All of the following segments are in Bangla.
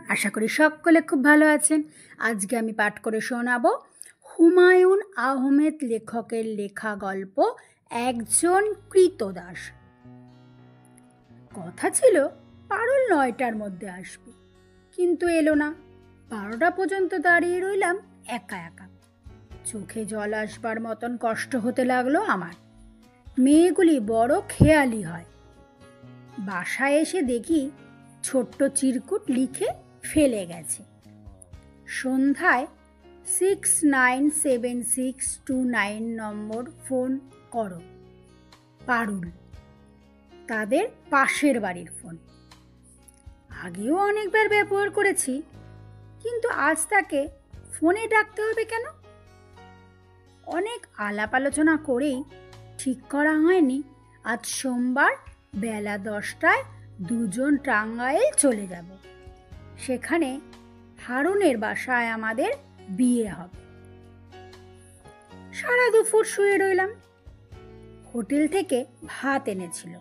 আশা করি সকলে খুব ভালো আছেন। আজকে আমি পাঠ করে শোনাবো হুমায়ুন আহমেদ লেখকের লেখা গল্প একজন কৃতদাস। কথা ছিল পারুল 9টার মধ্যে আসবে, কিন্তু এলো না। 12টা পর্যন্ত দাঁড়িয়ে রইলাম একা একা। চোখে জল আসবার মতন কষ্ট হতে লাগলো আমার। মেয়েগুলি বড় খেয়ালি হয়। বাসায় এসে দেখি ছোট্ট চিরকুট লিখে ফেলে গেছে। সন্ধ্যায় 697629 নম্বর ফোন করো। পারুল, তাদের পাশের বাড়ির ফোন। আগেও অনেকবার ব্যবহার করেছি, কিন্তু আজ তাকে ফোনে ডাকতে হবে কেন? অনেক আলাপ আলোচনা করেই ঠিক করা হয়নি আজ সোমবার বেলা 10টায় দুজন টাঙ্গাইল চলে যাব। সেখানে হারুনের বাসায় আমাদের বিয়ে হবে। সারা দুপুর শুয়ে রইলাম। হোটেল থেকে ভাত এনেছিল,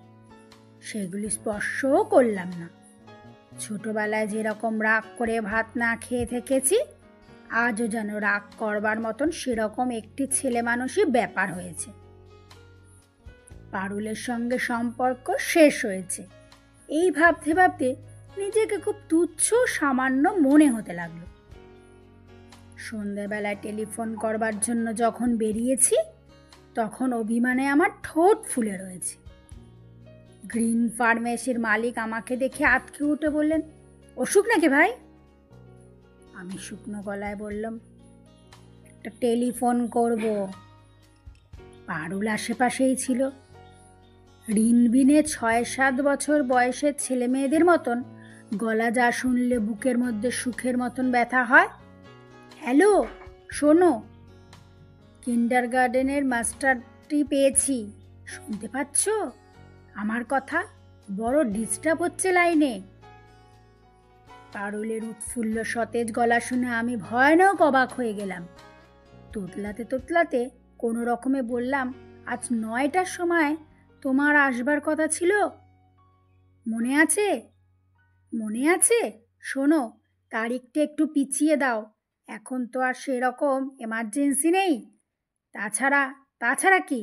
সেগুলি স্পর্শও করলাম না। ছোটবেলায় যেরকম রাগ করে ভাত না খেয়ে থেকেছি, আজও যেন রাগ করবার মতন সেরকম একটি ছেলে মানুষই ব্যাপার হয়েছে। পারুলের সঙ্গে সম্পর্ক শেষ হয়েছে এই ভাবতে ভাবতে নিজেকে খুব তুচ্ছ সামান্য মনে হতে লাগলো। সন্ধ্যাবেলায় টেলিফোন করবার জন্য যখন বেরিয়েছি, তখন অভিমানে আমার ঠোঁট ফুলে রয়েছে। গ্রিন ফার্মেসির মালিক আমাকে দেখে আঁতকে উঠে বললেন, অসুখ নাকি ভাই? আমি শুকনো গলায় বললাম, একটা টেলিফোন করব। পারুল আশেপাশেই ছিল। ঋণবিনে 6-7 বছর বয়সের ছেলে মেয়েদের মতন গলা যা শুনলে বুকের মধ্যে সুখের মতন ব্যথা হয়। হ্যালো, শোনো, কিন্ডারগার্ডেনের মাস্টারটি পেয়েছি, শুনতে পাচ্ছ আমার কথা? বড় ডিস্টার্ব হচ্ছে লাইনে। পারুলের উৎফুল্ল সতেজ গলা শুনে আমি ভয়ানক অবাক হয়ে গেলাম। তোতলাতে তোতলাতে কোনো রকমে বললাম, আজ 9টার সময় তোমার আসবার কথা ছিল, মনে আছে? মনে আছে? শোনো, তারিখটা একটু পিছিয়ে দাও। এখন তো আর সেরকম এমার্জেন্সি নেই। তাছাড়া কি,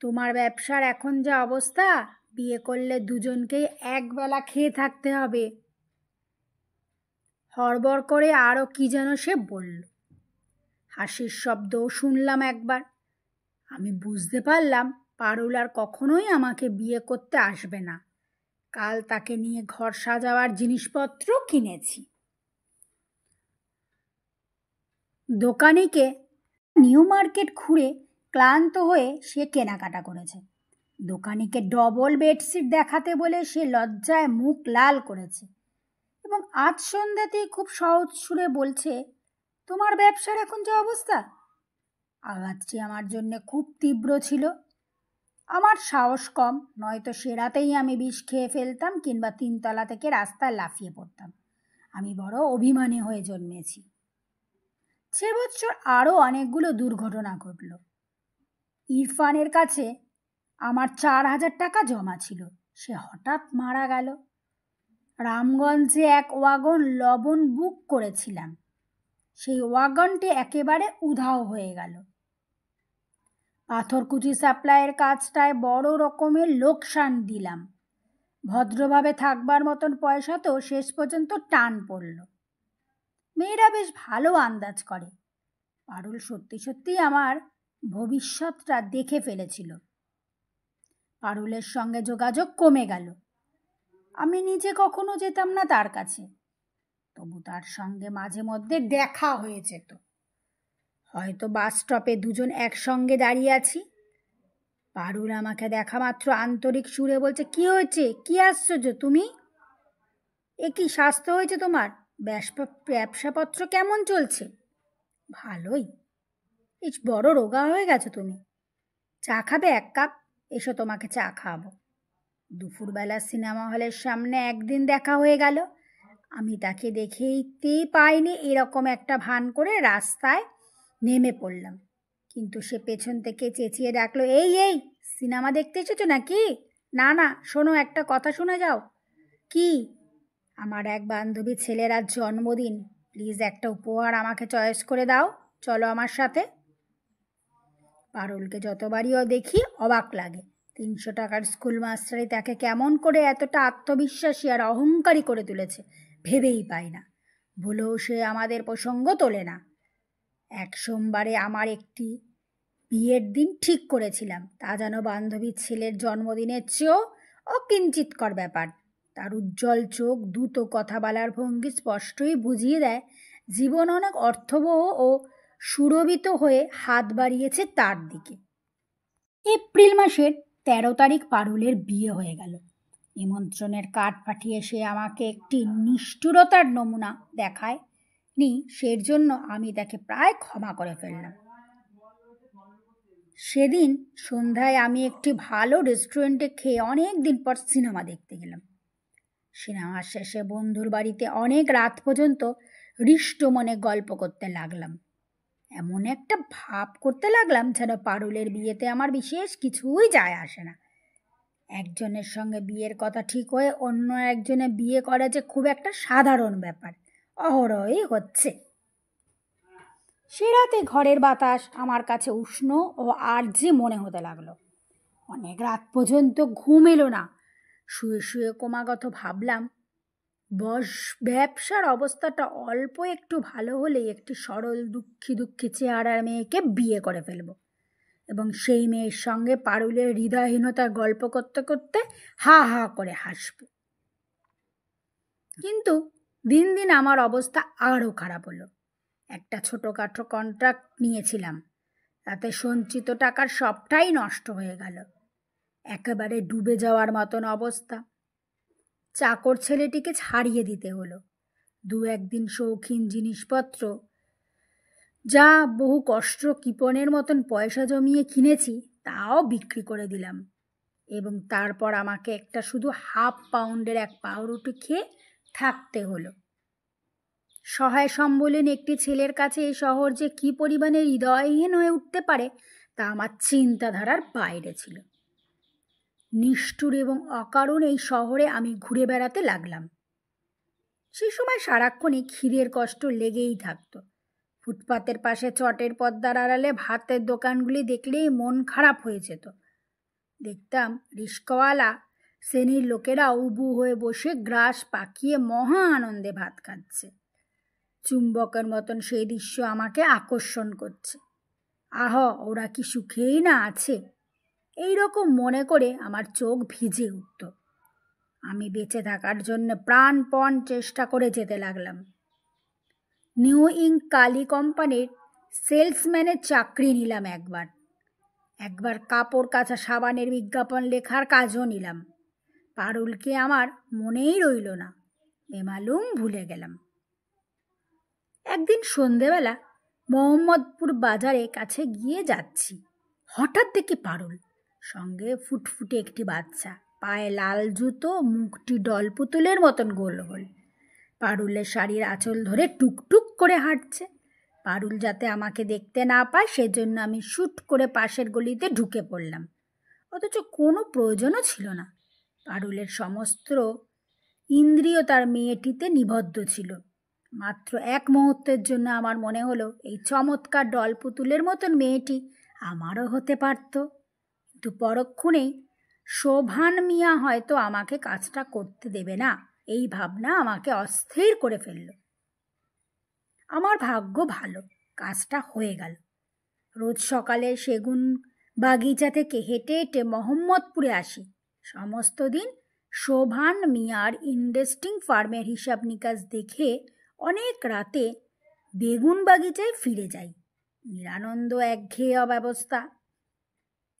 তোমার ব্যবসার এখন যা অবস্থা, বিয়ে করলে দুজনকেই একবেলা খেয়ে থাকতে হবে। হড়বড় করে আরও কি যেন সে বলল। হাসির শব্দও শুনলাম একবার। আমি বুঝতে পারলাম পারুল আর কখনোই আমাকে বিয়ে করতে আসবে না। কাল তাকে নিয়ে ঘর সাজাবার জিনিসপত্র কিনেছি। দোকানিকে নিউ মার্কেট ঘুরে ক্লান্ত হয়ে সে কেনাকাটা করেছে। দোকানিকে ডবল বেডশিট দেখাতে বলে সে লজ্জায় মুখ লাল করেছে এবং আজ সন্ধ্যাতেই খুব সহজ সুরে বলছে, তোমার ব্যবসার এখন যে অবস্থা। আঘাতটি আমার জন্য খুব তীব্র ছিল। আমার সাহস কম, নয়তো সে রাতেই আমি বিষ খেয়ে ফেলতাম কিংবা 3তলা থেকে রাস্তায় লাফিয়ে পড়তাম। আমি বড় অভিমানী হয়ে জন্মেছি। সে বছর আরও অনেকগুলো দুর্ঘটনা ঘটল। ইরফানের কাছে আমার 4000 টাকা জমা ছিল, সে হঠাৎ মারা গেল। রামগঞ্জে এক ওয়াগন লবণ বুক করেছিলাম, সেই ওয়াগনটি একেবারে উধাও হয়ে গেল। পাথরকুচি সাপ্লাইয়ের কাজটায় বড় রকমের লোকসান দিলাম। ভদ্রভাবে থাকবার মতন পয়সা তো শেষ পর্যন্ত টান পড়ল। মেয়েরা বেশ ভালো আন্দাজ করে। পারুল সত্যি সত্যি আমার ভবিষ্যৎটা দেখে ফেলেছিল। পারুলের সঙ্গে যোগাযোগ কমে গেল। আমি নিজে কখনো যেতাম না তার কাছে, তবু তার সঙ্গে মাঝে মধ্যে দেখা হয়ে যেত। হয়তো বাস স্টপে দুজন একসঙ্গে দাঁড়িয়ে আছি। পারুল আমাকে দেখা মাত্র আন্তরিক সুরে বলছে, কি হয়েছে, কি আশ্চর্য তুমি? এ কি স্বাস্থ্য হয়েছে তোমার? ব্যবসাপত্র কেমন চলছে? ভালোই। এই বড় রোগা হয়ে গেছো তুমি। চা খাবে 1 কাপ? এসো, তোমাকে চা খাওয়াবো। দুপুরবেলা সিনেমা হলের সামনে একদিন দেখা হয়ে গেল। আমি তাকে দেখতেই পাইনি এরকম একটা ভান করে রাস্তায় নেমে পড়লাম, কিন্তু সে পেছন থেকে চেঁচিয়ে ডাকলো, এই এই, সিনেমা দেখতে এসেছো নাকি? না না, শোনো, একটা কথা শুনে যাও। কি? আমার এক বান্ধবীর ছেলের আজ জন্মদিন, প্লিজ একটা উপহার আমাকে চয়েস করে দাও, চলো আমার সাথে। পারুলকে যতবারই দেখি অবাক লাগে। 300 টাকার স্কুল মাস্টারই তাকে কেমন করে এতটা আত্মবিশ্বাসী আর অহংকারী করে তুলেছে ভেবেই পাই না। ভুলেও সে আমাদের প্রসঙ্গ তোলে না। এক সোমবারে আমার একটি বিয়ের দিন ঠিক করেছিলাম, তা যেন বান্ধবীর ছেলের জন্মদিনের চেয়েও অকিঞ্চিৎকর ব্যাপার। তার উজ্জ্বল চোখ, দ্রুত কথা বলার ভঙ্গি স্পষ্টই বুঝিয়ে দেয় জীবন অনেক অর্থবহ ও সুরভিত হয়ে হাত বাড়িয়েছে তার দিকে। এপ্রিল মাসের 13 তারিখ পারুলের বিয়ে হয়ে গেল। নিমন্ত্রণের কার্ড পাঠিয়ে সে আমাকে একটি নিষ্ঠুরতার নমুনা দেখায় নি, সের জন্য আমি তাকে প্রায় ক্ষমা করে ফেললাম। সেদিন সন্ধ্যায় আমি একটি ভালো রেস্টুরেন্টে খেয়ে অনেক দিন পর সিনেমা দেখতে গেলাম। সিনেমার শেষে বন্ধুর বাড়িতে অনেক রাত পর্যন্ত হৃষ্ট মনে গল্প করতে লাগলাম। এমন একটা ভাব করতে লাগলাম যেন পারুলের বিয়েতে আমার বিশেষ কিছুই যায় আসে না। একজনের সঙ্গে বিয়ের কথা ঠিক হয়ে অন্য একজনে বিয়ে করা যে খুব একটা সাধারণ ব্যাপার, অহরহই হচ্ছে। সে রাতে ঘরের বাতাস আমার কাছে উষ্ণ ও আর্দ্র মনে হতে লাগলো। অনেক রাত পর্যন্ত ঘুম এলো না। শুয়ে শুয়ে ক্রমাগত ভাবলাম, ব্যবসার অবস্থাটা অল্প একটু ভালো হলেই একটি সরল দুঃখী চেহারার মেয়েকে বিয়ে করে ফেলব এবং সেই মেয়ের সঙ্গে পারুলের হৃদয়হীনতার গল্প করতে করতে হা হা করে হাসব। কিন্তু দিন দিন আমার অবস্থা আরও খারাপ হলো। একটা ছোটোখাটো কন্ট্রাক্ট নিয়েছিলাম, তাতে সঞ্চিত টাকার সবটাই নষ্ট হয়ে গেল। একেবারে ডুবে যাওয়ার মতন অবস্থা। চাকর ছেলেটিকে ছাড়িয়ে দিতে হলো। 2-1 দিন শৌখিন জিনিসপত্র যা বহু কষ্ট কৃপণের মতন পয়সা জমিয়ে কিনেছি তাও বিক্রি করে দিলাম এবং তারপর আমাকে একটা শুধু ½ পাউন্ডের এক পাউরুটি খেয়ে থাকতে হলো। সহায় সম্বলীন একটি ছেলের কাছে এই শহর যে কী পরিমাণে হৃদয়হীন হয়ে উঠতে পারে তা আমার চিন্তাধারার বাইরে ছিল। নিষ্ঠুর এবং অকারণ এই শহরে আমি ঘুরে বেড়াতে লাগলাম। সেই সময় সারাক্ষণই খিদের কষ্ট লেগেই থাকতো। ফুটপাতের পাশে চটের পর্দার আড়ালে ভাতের দোকানগুলি দেখলেই মন খারাপ হয়ে যেত। দেখতাম রিস্কাওয়ালা শ্রেণীর লোকেরা উবু হয়ে বসে গ্রাস পাকিয়ে মহা আনন্দে ভাত খাচ্ছে। চুম্বকের মতন সেই দৃশ্য আমাকে আকর্ষণ করছে। আহ, ওরা কি সুখেই না আছে! এই রকম মনে করে আমার চোখ ভিজে উঠত। আমি বেঁচে থাকার জন্য প্রাণপণ চেষ্টা করে যেতে লাগলাম। নিউ ইঙ্ক কালি কোম্পানির সেলসম্যানের চাকরি নিলাম। একবার কাপড় কাচা সাবানের বিজ্ঞাপন লেখার কাজও নিলাম। পারুলকে আমার মনেই রইল না, বেমালুম ভুলে গেলাম। একদিন সন্ধেবেলা মোহাম্মদপুর বাজারে কাছে গিয়ে যাচ্ছি, হঠাৎ দেখি পারুল, সঙ্গে ফুটফুটে একটি বাচ্চা, পায়ে লাল জুতো, মুখটি ডলপুতুলের মতন গোল গোল। পারুলের শাড়ির আঁচল ধরে টুকটুক করে হাঁটছে। পারুল যাতে আমাকে দেখতে না পায় সেজন্য আমি শুট করে পাশের গলিতে ঢুকে পড়লাম, অথচ কোনো প্রয়োজনও ছিল না। পারুলের সমস্ত ইন্দ্রিয় তার মেয়েটিতে নিবদ্ধ ছিল। মাত্র এক মুহূর্তের জন্য আমার মনে হলো এই চমৎকার ডলপুতুলের মতন মেয়েটি আমারও হতে পারত। কিন্তু পরক্ষণেই শোভান মিয়া হয়তো আমাকে কাজটা করতে দেবে না, এই ভাবনা আমাকে অস্থির করে ফেলল। আমার ভাগ্য ভালো, কাজটা হয়ে গেল। রোজ সকালে সেগুন বাগিচা থেকে হেঁটে হেঁটে মোহাম্মদপুরে আসি। সমস্ত দিন শোভান মিয়ার ইনভেস্টিং ফার্মের হিসাব নিকাশ দেখে অনেক রাতে বেগুন বাগিচায় ফিরে যাই। নিরানন্দ একঘেয়ে অব্যবস্থা।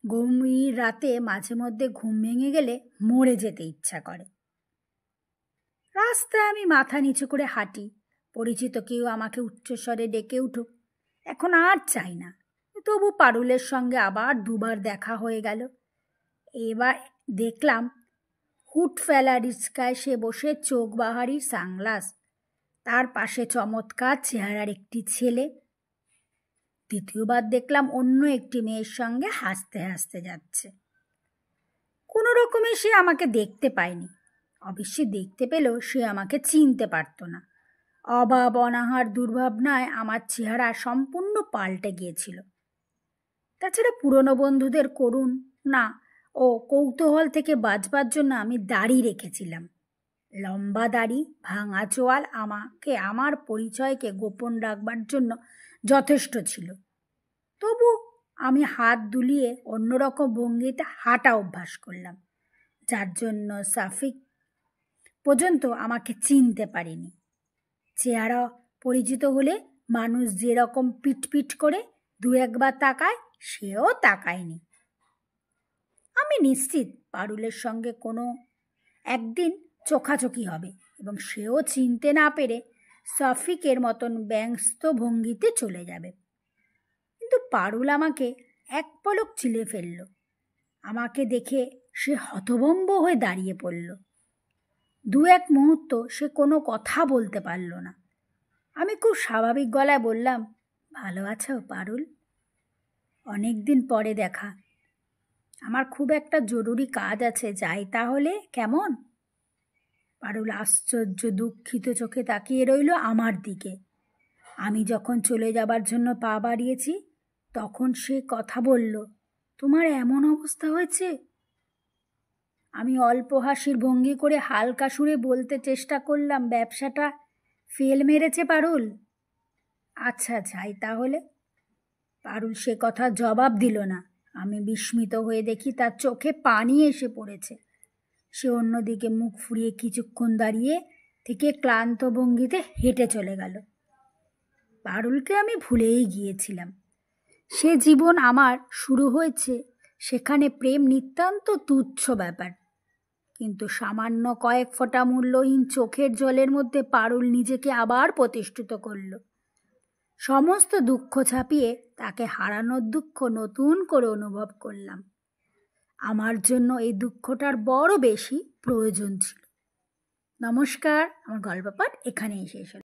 গভীর রাতে মাঝে মধ্যে ঘুম ভেঙে গেলে মরে যেতে ইচ্ছা করে। রাস্তায় আমি মাথা নিচু করে হাঁটি, পরিচিত কেউ আমাকে উচ্চস্বরে ডেকে উঠুক, এখন আর চাই না। তবু পারুলের সঙ্গে আবার 2বার দেখা হয়ে গেল। এবার দেখলাম হুট ফেলা রিস্কায় সে বসে চোখ বাহারি সানগ্লাস, তার পাশে চমৎকার চেহারার একটি ছেলে। দ্বিতীয়বার দেখলাম অন্য একটি মেয়ের সঙ্গে হাসতে হাসতে যাচ্ছে। কোনো রকমে সে আমাকে দেখতে পায়নি। অবশ্যই দেখতে পেলেও সে আমাকে চিনতে পারত না। অভাব অনাহার দুর্ভাবনায় আমার চেহারা সম্পূর্ণ পাল্টে গিয়েছিল। তাছাড়া পুরনো বন্ধুদের করুণ না ও কৌতূহল থেকে বাঁচবার জন্য আমি দাড়ি রেখেছিলাম। লম্বা দাড়ি, ভাঙা চোয়াল আমাকে আমার পরিচয়কে গোপন রাখবার জন্য যথেষ্ট ছিল। তবু আমি হাত দুলিয়ে অন্যরকম ভঙ্গিতে হাঁটা অভ্যাস করলাম, যার জন্য সাফিক পর্যন্ত আমাকে চিনতে পারেনি। চেহারা পরিচিত হলে মানুষ যেরকম পিটপিট করে দু একবার তাকায়, সেও তাকায়নি। আমি নিশ্চিত পারুলের সঙ্গে কোনো একদিন চোখাচোখি হবে এবং সেও চিনতে না পেরে সাফিকের মতন ব্যস্ত ভঙ্গিতে চলে যাবে। কিন্তু পারুল আমাকে এক পলক চিলে ফেলল। আমাকে দেখে সে হতভম্ব হয়ে দাঁড়িয়ে পড়ল। দু এক মুহূর্ত সে কোনো কথা বলতে পারল না। আমি খুব স্বাভাবিক গলায় বললাম, ভালো আছো পারুল? অনেক দিন পরে দেখা। আমার খুব একটা জরুরি কাজ আছে, যাই তাহলে, কেমন? পারুল আশ্চর্য দুঃখিত চোখে তাকিয়ে রইল আমার দিকে। আমি যখন চলে যাবার জন্য পা বাড়িয়েছি তখন সে কথা বলল, তোমার এমন অবস্থা হয়েছে? আমি অল্প হাসির ভঙ্গি করে হালকা সুরে বলতে চেষ্টা করলাম, ব্যবসাটা ফেল মেরেছে পারুল। আচ্ছা যাই তাহলে। পারুল সে কথা জবাব দিল না। আমি বিস্মিত হয়ে দেখি তার চোখে পানি এসে পড়েছে। সে অন্যদিকে মুখ ফুরিয়ে কিছুক্ষণ দাঁড়িয়ে থেকে ক্লান্ত ভঙ্গিতে হেঁটে চলে গেল। পারুলকে আমি ভুলেই গিয়েছিলাম। সে জীবন আমার শুরু হয়েছে, সেখানে প্রেম নিতান্ত তুচ্ছ ব্যাপার। কিন্তু সামান্য কয়েক ফোঁটা মূল্যহীন চোখের জলের মধ্যে পারুল নিজেকে আবার প্রতিষ্ঠিত করল। সমস্ত দুঃখ ছাপিয়ে তাকে হারানোর দুঃখ নতুন করে অনুভব করলাম। আমার জন্য এই দুঃখটার বড় বেশি প্রয়োজন ছিল। নমস্কার, আমার গল্প পাঠ এখানেই শেষ হলো।